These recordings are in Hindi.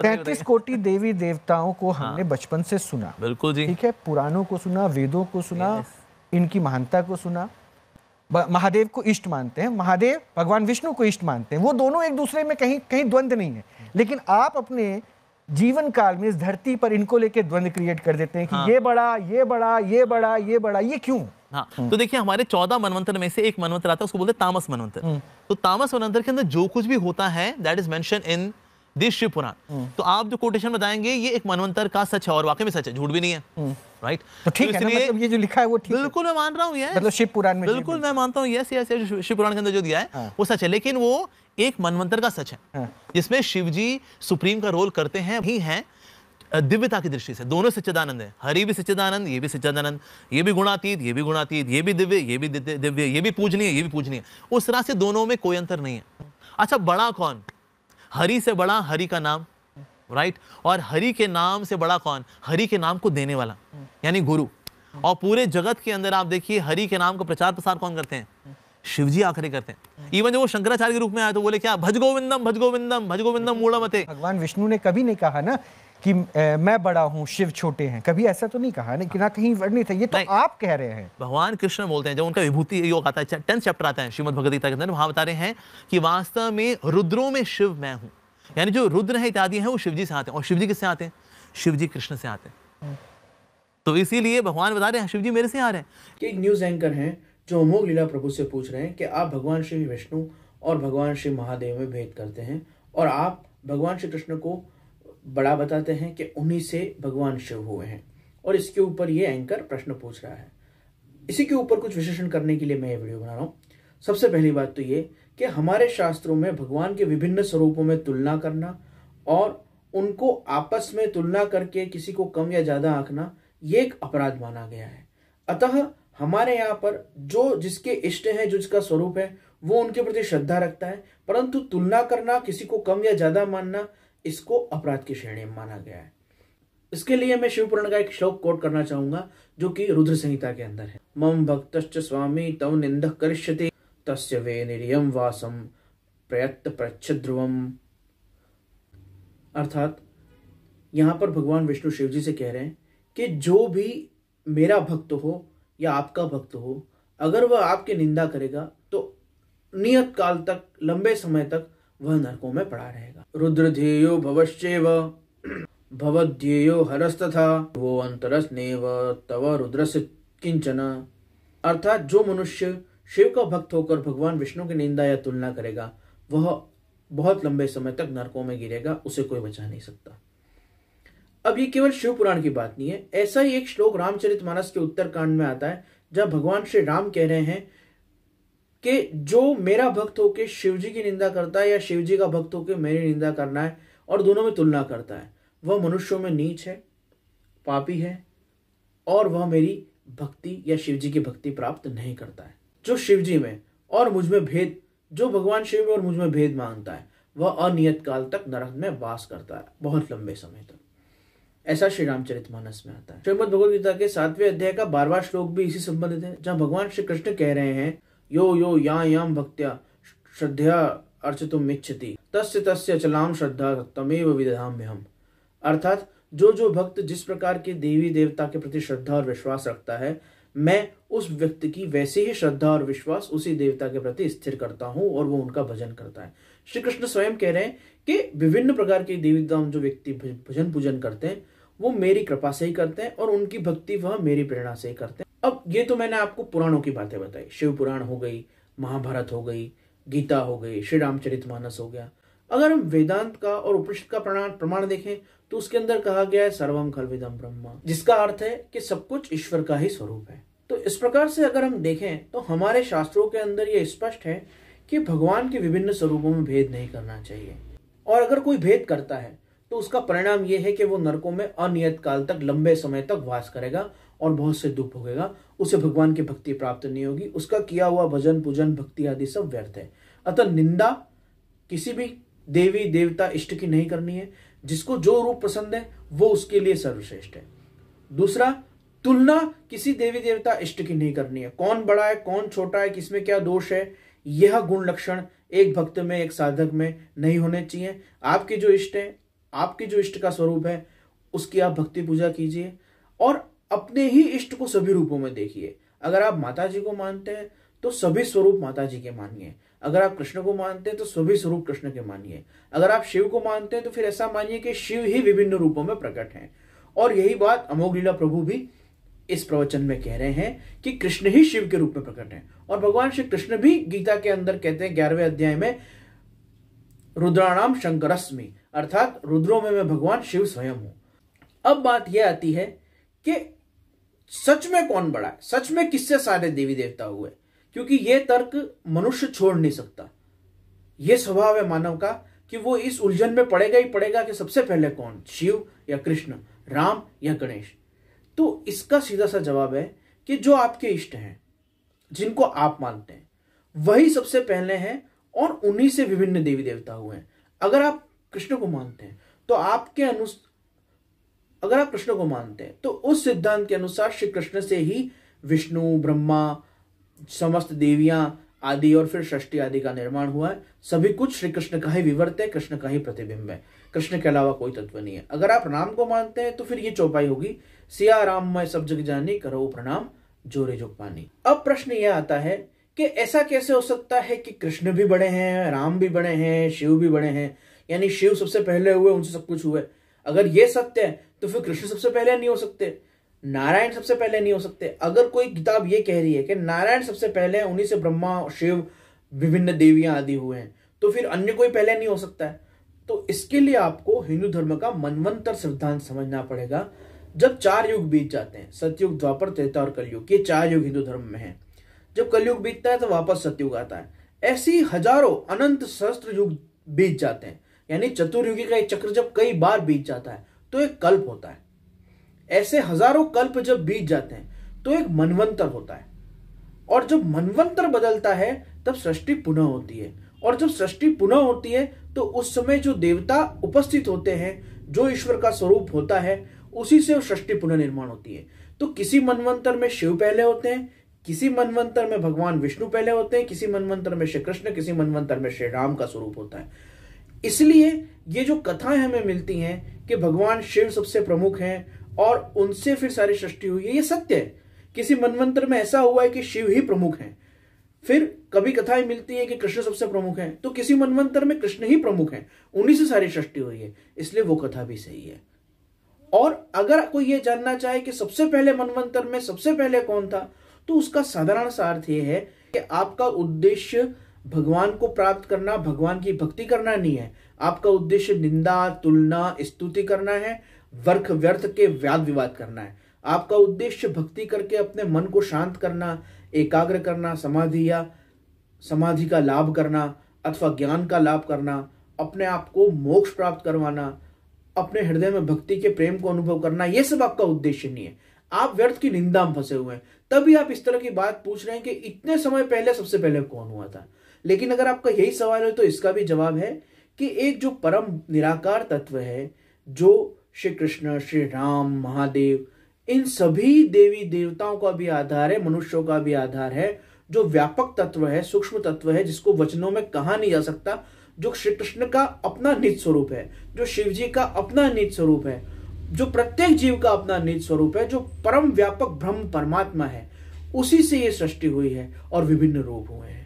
33 कोटि देवी देवताओं को हमने बचपन से सुना, बिल्कुल जी, ठीक है, पुराणों को सुना, वेदों को सुना, इनकी महानता को सुना। महादेव को इष्ट मानते हैं, महादेव भगवान विष्णु को इष्ट मानते हैं, वो दोनों एक दूसरे में कहीं कहीं द्वंद्व नहीं है। लेकिन आप अपने जीवन काल में इस धरती पर इनको लेके द्वंद्व क्रिएट कर देते हैं कि ये बड़ा, ये बड़ा, ये बड़ा, ये बड़ा, ये क्यों? हाँ, तो देखिए हमारे 14 मनवंतर में से एक मनवंतर आता है, उसको बोलते हैं तामस मनवंतर। तो तामस मनवंतर के अंदर जो कुछ भी होता है that is mention in this Shiv Puran. तो आप जो कोटेशन बताएंगे ये एक मनवंतर का सच है और वाकई में सच है, झूठ भी नहीं है, राइट? तो ठीक है ना, मतलब ये जो लिखा है वो ठीक है, बिल्कुल मैं मान रहा हूँ, ये मतलब शिव पुराण में बिल्कुल मैं मानता हूँ, यस यस, शिव पुराण के अंदर जो दिया है वो सच है, लेकिन वो एक मनवंतर का सच है जिसमें शिव जी सुप्रीम का रोल करते हैं ही हैं दिव्यता की दृष्टि से। दोनों सच्चिदानंद है, हरि भी सच्चिदानंद, ये भी सच्चिदानंद, ये भी गुणातीत, ये भी गुणातीत, ये भी दिव्य, ये भी दिव्य, ये भी पूजनीय, ये भी पूजनीय। उस तरह से दोनों में कोई अंतर नहीं है। अच्छा, बड़ा कौन? हरि से बड़ा हरि का नाम, राइट? और हरि के नाम से बड़ा कौन? हरि के नाम को देने वाला, यानी गुरु। और पूरे जगत के अंदर आप देखिए हरि के नाम का प्रचार प्रसार कौन करते हैं? शिवजी आखिरी करते हैं। इवन जब वो शंकराचार्य के रूप में आए तो बोले क्या? भज गोविंदम, भज गोविंदम, भज गोविंदम मूढ़मते। भगवान विष्णु ने कभी नहीं कहा ना कि मैं बड़ा हूं, शिव छोटे हैं, कभी ऐसा तो नहीं कहा ना, कि ना कहीं वर्णित है, ये तो आप कह रहे हैं। भगवान कृष्ण बोलते हैं, जब उनका विभूति योग आता है, 10th चैप्टर आता है श्रीमद् भगवद गीता के अंदर, वहां बता रहे हैं कि वास्तव में रुद्रों में शिव मैं हूं, यानी जो रुद्र है इत्यादि हैं वो शिवजी से आते हैं। और शिवजी किससे आते हैं? शिवजी कृष्ण से आते हैं। तो इसीलिए भगवान बता रहे हैं शिवजी मेरे से आ रहे हैं। कि एक न्यूज एंकर हैं जो अमोघ लीला प्रभु से पूछ रहे हैं कि आप भगवान श्री विष्णु और भगवान श्री महादेव में भेद करते हैं और आप भगवान श्री कृष्ण को बड़ा बताते हैं कि उन्हीं से भगवान शिव हुए हैं, और इसके ऊपर ये एंकर प्रश्न पूछ रहा है। इसी के ऊपर कुछ विश्लेषण करने के लिए मैं ये वीडियो बना रहा हूँ। सबसे पहली बात तो ये कि हमारे शास्त्रों में भगवान के विभिन्न स्वरूपों में तुलना करना और उनको आपस में तुलना करके किसी को कम या ज्यादा आंकना, ये एक अपराध माना गया है। अतः हमारे यहाँ पर जो जिसके इष्ट है, जो जिसका स्वरूप है, वो उनके प्रति श्रद्धा रखता है, परंतु तुलना करना, किसी को कम या ज्यादा मानना, इसको अपराध की श्रेणी में माना गया है। इसके लिए मैं शिव पुराण का एक श्लोक कोट करना चाहूंगा जो कि रुद्र संहिता के अंदर है। मम भक्तश्च स्वामी तव निंदः करिष्यति तस्य वे निर्यम वासम प्रयत्त प्रच्छध्रुवम। अर्थात यहाँ पर भगवान विष्णु शिव जी से कह रहे हैं कि जो भी मेरा भक्त हो या आपका भक्त हो, अगर वह आपकी निंदा करेगा तो नियत काल तक, लंबे समय तक वह नरकों में पड़ा रहेगा। रुद्र ध्येयो भवश्चैव भवध्येयो हरस्तथा वो अंतरस्नेव तव रुद्रस्य किंचन। अर्थात जो मनुष्य शिव का भक्त होकर भगवान विष्णु की निंदा या तुलना करेगा वह बहुत लंबे समय तक नरकों में गिरेगा, उसे कोई बचा नहीं सकता। अब ये केवल शिव पुराण की बात नहीं है, ऐसा ही एक श्लोक रामचरितमानस के उत्तरकांड में आता है जहां भगवान श्री राम कह रहे हैं कि जो मेरा भक्त होकर शिव जी की निंदा करता है या शिव जी का भक्त होकर मेरी निंदा करना है और दोनों में तुलना करता है, वह मनुष्यों में नीच है, पापी है और वह मेरी भक्ति या शिव जी की भक्ति प्राप्त नहीं करता है। जो शिव जी में और मुझ में भेद, जो भगवान शिव में और मुझ में भेद मांगता है, वह अनियत काल तक नरक में वास करता है, बहुत लंबे समय तक। ऐसा श्री रामचरितमानस में आता है। श्रीमद् भगवद गीता के 7वें अध्याय का 12वां श्लोक भी इसी संबंधित है, जहां भगवान श्री कृष्ण कह रहे हैं यो यो याम भक्त्या श्रद्धया अर्चितुम इच्छति तस्य तस्य चलाम श्रद्धा तमेव विदधाम्यहम्। अर्थात जो जो भक्त जिस प्रकार के देवी देवता के प्रति श्रद्धा और विश्वास रखता है, मैं उस व्यक्ति की वैसे ही श्रद्धा और विश्वास उसी देवता के प्रति स्थिर करता हूं और वो उनका भजन करता है। श्री कृष्ण स्वयं कह रहे हैं कि विभिन्न प्रकार के देवी देवताओं जो व्यक्ति भजन पूजन करते हैं वो मेरी कृपा से ही करते हैं और उनकी भक्ति वह मेरी प्रेरणा से ही करते हैं। अब ये तो मैंने आपको पुराणों की बातें बताई, शिव पुराण हो गई, महाभारत हो गई, गीता हो गई, श्री रामचरितमानस हो गया। अगर हम वेदांत का और उपनिषद का प्रमाण देखें तो उसके अंदर कहा गया है सर्वम खल्विदम ब्रह्म, जिसका अर्थ है कि सब कुछ ईश्वर का ही स्वरूप है। तो इस प्रकार से अगर हम देखें तो हमारे शास्त्रों के अंदर यह स्पष्ट है कि भगवान के विभिन्न स्वरूपों में भेद नहीं करना चाहिए, और अगर कोई भेद करता है तो उसका परिणाम यह है कि वो नरकों में अनियत काल तक, लंबे समय तक वास करेगा और बहुत से दुख भोगेगा, उसे भगवान की भक्ति प्राप्त नहीं होगी, उसका किया हुआ भजन पूजन भक्ति आदि सब व्यर्थ है। अतः निंदा किसी भी देवी देवता इष्ट की नहीं करनी है, जिसको जो रूप पसंद है वो उसके लिए सर्वश्रेष्ठ है। दूसरा, तुलना किसी देवी देवता इष्ट की नहीं करनी है, कौन बड़ा है कौन छोटा है, किसमें क्या दोष है, यह गुण लक्षण एक भक्त में, एक साधक में नहीं होने चाहिए। आपके जो इष्ट है आपके जो इष्ट का स्वरूप है उसकी आप भक्ति पूजा कीजिए और अपने ही इष्ट को सभी रूपों में देखिए। अगर आप माता जी को मानते हैं तो सभी स्वरूप माता जी के मानिए, अगर आप कृष्ण को मानते हैं तो सभी स्वरूप कृष्ण के मानिए, अगर आप शिव को मानते हैं तो फिर ऐसा मानिए कि शिव ही विभिन्न रूपों में प्रकट हैं। और यही बात अमोघ लीला प्रभु भी इस प्रवचन में कह रहे हैं कि कृष्ण ही शिव के रूप में प्रकट हैं। और भगवान श्री कृष्ण भी गीता के अंदर कहते हैं 11वें अध्याय में, रुद्राणाम शंकरस्मि, अर्थात रुद्रों में मैं भगवान शिव स्वयं हूं। अब बात यह आती है कि सच में कौन बड़ा है, सच में किससे सारे देवी देवता हुए, क्योंकि यह तर्क मनुष्य छोड़ नहीं सकता। यह स्वभाव है मानव का कि वो इस उलझन में पड़ेगा ही पड़ेगा कि सबसे पहले कौन, शिव या कृष्ण, राम या गणेश। तो इसका सीधा सा जवाब है कि जो आपके इष्ट हैं, जिनको आप मानते हैं, वही सबसे पहले हैं और उन्हीं से विभिन्न देवी देवता हुए हैं। अगर आप कृष्ण को मानते हैं तो अगर आप कृष्ण को मानते हैं तो उस सिद्धांत के अनुसार श्री कृष्ण से ही विष्णु, ब्रह्मा, समस्त देवियां आदि और फिर सृष्टि आदि का निर्माण हुआ है। सभी कुछ श्री कृष्ण का ही विवर्त है, कृष्ण का ही प्रतिबिंब है, कृष्ण के अलावा कोई तत्व नहीं है। अगर आप राम को मानते हैं तो फिर ये चौपाई होगी, सिया राम मैं सब जग जानी, करो प्रणाम जोरे जुग पानी। अब प्रश्न यह आता है कि ऐसा कैसे हो सकता है कि कृष्ण भी बड़े हैं, राम भी बड़े हैं, शिव भी बड़े हैं, यानी शिव सबसे पहले हुए, उनसे सब कुछ हुए। अगर ये सत्य है तो फिर कृष्ण सबसे पहले नहीं हो सकते, नारायण सबसे पहले नहीं हो सकते। अगर कोई किताब ये कह रही है कि नारायण सबसे पहले हैं, उन्हीं से ब्रह्मा, शिव, विभिन्न देवियां आदि हुए हैं, तो फिर अन्य कोई पहले नहीं हो सकता है। तो इसके लिए आपको हिंदू धर्म का मनवंतर सिद्धांत समझना पड़ेगा। जब 4 युग बीत जाते हैं, सतयुग, द्वापर, त्रेता और कलयुग, ये 4 युग हिंदू धर्म में है। जब कलयुग बीतता है तो वापस सतयुग आता है। ऐसी हजारों अनंत सहस्त्र युग बीत जाते हैं, यानी चतुर्युगी का एक चक्र जब कई बार बीत जाता है तो एक कल्प होता है। ऐसे हजारों कल्प जब बीत जाते हैं तो एक मनवंतर होता है, और जब मनवंतर बदलता है तब सृष्टि पुनः होती है। और जब सृष्टि पुनः होती है तो उस समय जो देवता उपस्थित होते हैं, जो ईश्वर का स्वरूप होता है, उसी से सृष्टि पुनः निर्माण होती है। तो किसी मनवंतर में शिव पहले होते हैं, किसी मनवंतर में भगवान विष्णु पहले होते हैं, किसी मनवंतर में श्री कृष्ण, किसी मनवंतर में श्री राम का स्वरूप होता है। इसलिए ये जो कथाएं हमें मिलती हैं कि भगवान शिव सबसे प्रमुख हैं और उनसे फिर सारी सृष्टि हुई है, ये सत्य है। किसी मनवंतर में ऐसा हुआ है कि शिव ही प्रमुख हैं। फिर कभी कथाएं मिलती है कि कृष्ण सबसे प्रमुख हैं, तो किसी मनवंतर में कृष्ण ही प्रमुख हैं, उन्हीं से सारी सृष्टि हुई है, इसलिए वो कथा भी सही है। और अगर कोई ये जानना चाहे कि सबसे पहले मनवंतर में सबसे पहले कौन था, तो उसका साधारण सा अर्थ ये है कि आपका उद्देश्य भगवान को प्राप्त करना, भगवान की भक्ति करना नहीं है। आपका उद्देश्य निंदा, तुलना, स्तुति करना है, वर्क व्यर्थ के वाद विवाद करना है। आपका उद्देश्य भक्ति करके अपने मन को शांत करना, एकाग्र करना, समाधि का लाभ करना अथवा ज्ञान का लाभ करना, अपने आप को मोक्ष प्राप्त करवाना, अपने हृदय में भक्ति के प्रेम को अनुभव करना, यह सब आपका उद्देश्य नहीं है। आप व्यर्थ की निंदा में फंसे हुए हैं, तभी आप इस तरह की बात पूछ रहे हैं कि इतने समय पहले सबसे पहले कौन हुआ था। लेकिन अगर आपका यही सवाल है तो इसका भी जवाब है कि एक जो परम निराकार तत्व है, जो श्री कृष्ण, श्री राम, महादेव, इन सभी देवी देवताओं का भी आधार है, मनुष्यों का भी आधार है, जो व्यापक तत्व है, सूक्ष्म तत्व है, जिसको वचनों में कहा नहीं जा सकता, जो श्री कृष्ण का अपना निज स्वरूप है, जो शिव जी का अपना निज स्वरूप है, जो प्रत्येक जीव का अपना निज स्वरूप है, जो परम व्यापक ब्रह्म परमात्मा है, उसी से ये सृष्टि हुई है और विभिन्न रूप हुए हैं,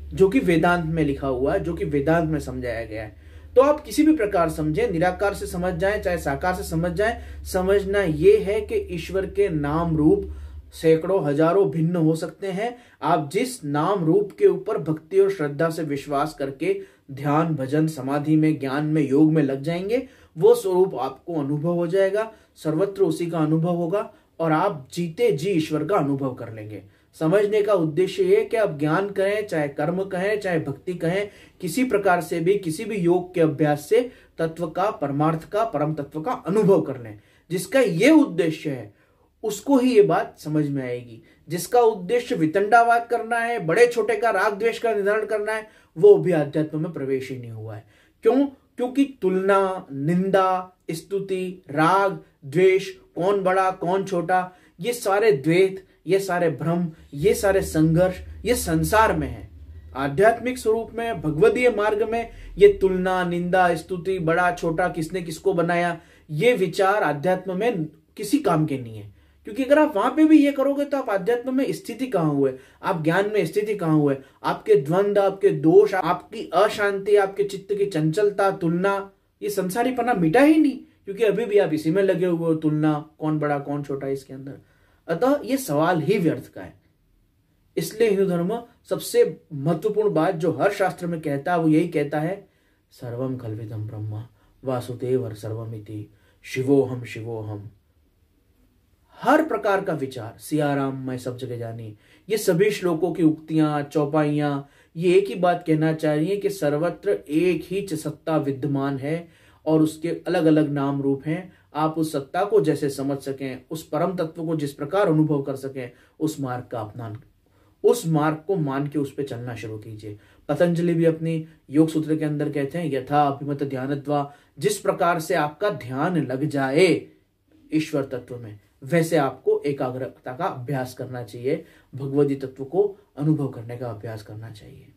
जो कि वेदांत में लिखा हुआ है, जो कि वेदांत में समझाया गया है। तो आप किसी भी प्रकार समझें, निराकार से समझ जाएं चाहे साकार से समझ जाएं, समझना यह है कि ईश्वर के नाम रूप सैकड़ों हजारों भिन्न हो सकते हैं। आप जिस नाम रूप के ऊपर भक्ति और श्रद्धा से विश्वास करके ध्यान, भजन, समाधि में, ज्ञान में, योग में लग जाएंगे, वो स्वरूप आपको अनुभव हो जाएगा, सर्वत्र उसी का अनुभव होगा और आप जीते जी ईश्वर का अनुभव कर लेंगे। समझने का उद्देश्य ये कि आप ज्ञान कहें, चाहे कर्म कहें, चाहे भक्ति कहें, किसी प्रकार से भी, किसी भी योग के अभ्यास से तत्व का, परमार्थ का, परम तत्व का अनुभव कर लें। जिसका ये उद्देश्य है उसको ही ये बात समझ में आएगी। जिसका उद्देश्य वितंडावाद करना है, बड़े छोटे का राग द्वेष का निर्धारण करना है, वो भी अध्यात्म में प्रवेश ही नहीं हुआ है। क्यों? क्योंकि तुलना, निंदा, स्तुति, राग, द्वेष, कौन बड़ा कौन छोटा, ये सारे द्वैत, ये सारे भ्रम, ये सारे संघर्ष, ये संसार में है। आध्यात्मिक स्वरूप में, भगवदीय मार्ग में ये तुलना, निंदा, स्तुति, बड़ा छोटा, किसने किसको बनाया, ये विचार आध्यात्म में किसी काम के नहीं है। क्योंकि अगर आप वहां पे भी ये करोगे तो आप आध्यात्म में स्थिति कहाँ हुए, आप ज्ञान में स्थिति कहाँ हुए, आपके द्वंद्व, आपके दोष, आपकी अशांति, आपके चित्त की चंचलता, तुलना, ये संसारीपना मिटा ही नहीं, क्योंकि अभी भी आप इसी में लगे हुए हो, तुलना, कौन बड़ा कौन छोटा इसके अंदर। अतः ये सवाल ही व्यर्थ का है। इसलिए हिंदू धर्म सबसे महत्वपूर्ण बात जो हर शास्त्र में कहता है वो यही कहता है, सर्वम कल्विदम ब्रह्म वासुदेव सर्वमिति शिवोहम शिवोहम। हर प्रकार का विचार, सियाराम मैं सब जगह जानी, ये सभी श्लोकों की उक्तियां, चौपाइयां, ये एक ही बात कहना चाह रही है कि सर्वत्र एक ही सत्ता विद्यमान है और उसके अलग अलग नाम रूप हैं। आप उस सत्ता को जैसे समझ सकें, उस परम तत्व को जिस प्रकार अनुभव कर सकें, उस मार्ग का अपना, उस मार्ग को मान के उस पर चलना शुरू कीजिए। पतंजलि भी अपनी योग सूत्र के अंदर कहते हैं, यथा अभिमत ध्यानत्वा, जिस प्रकार से आपका ध्यान लग जाए ईश्वर तत्व में, वैसे आपको एकाग्रता का अभ्यास करना चाहिए, भगवदी तत्व को अनुभव करने का अभ्यास करना चाहिए।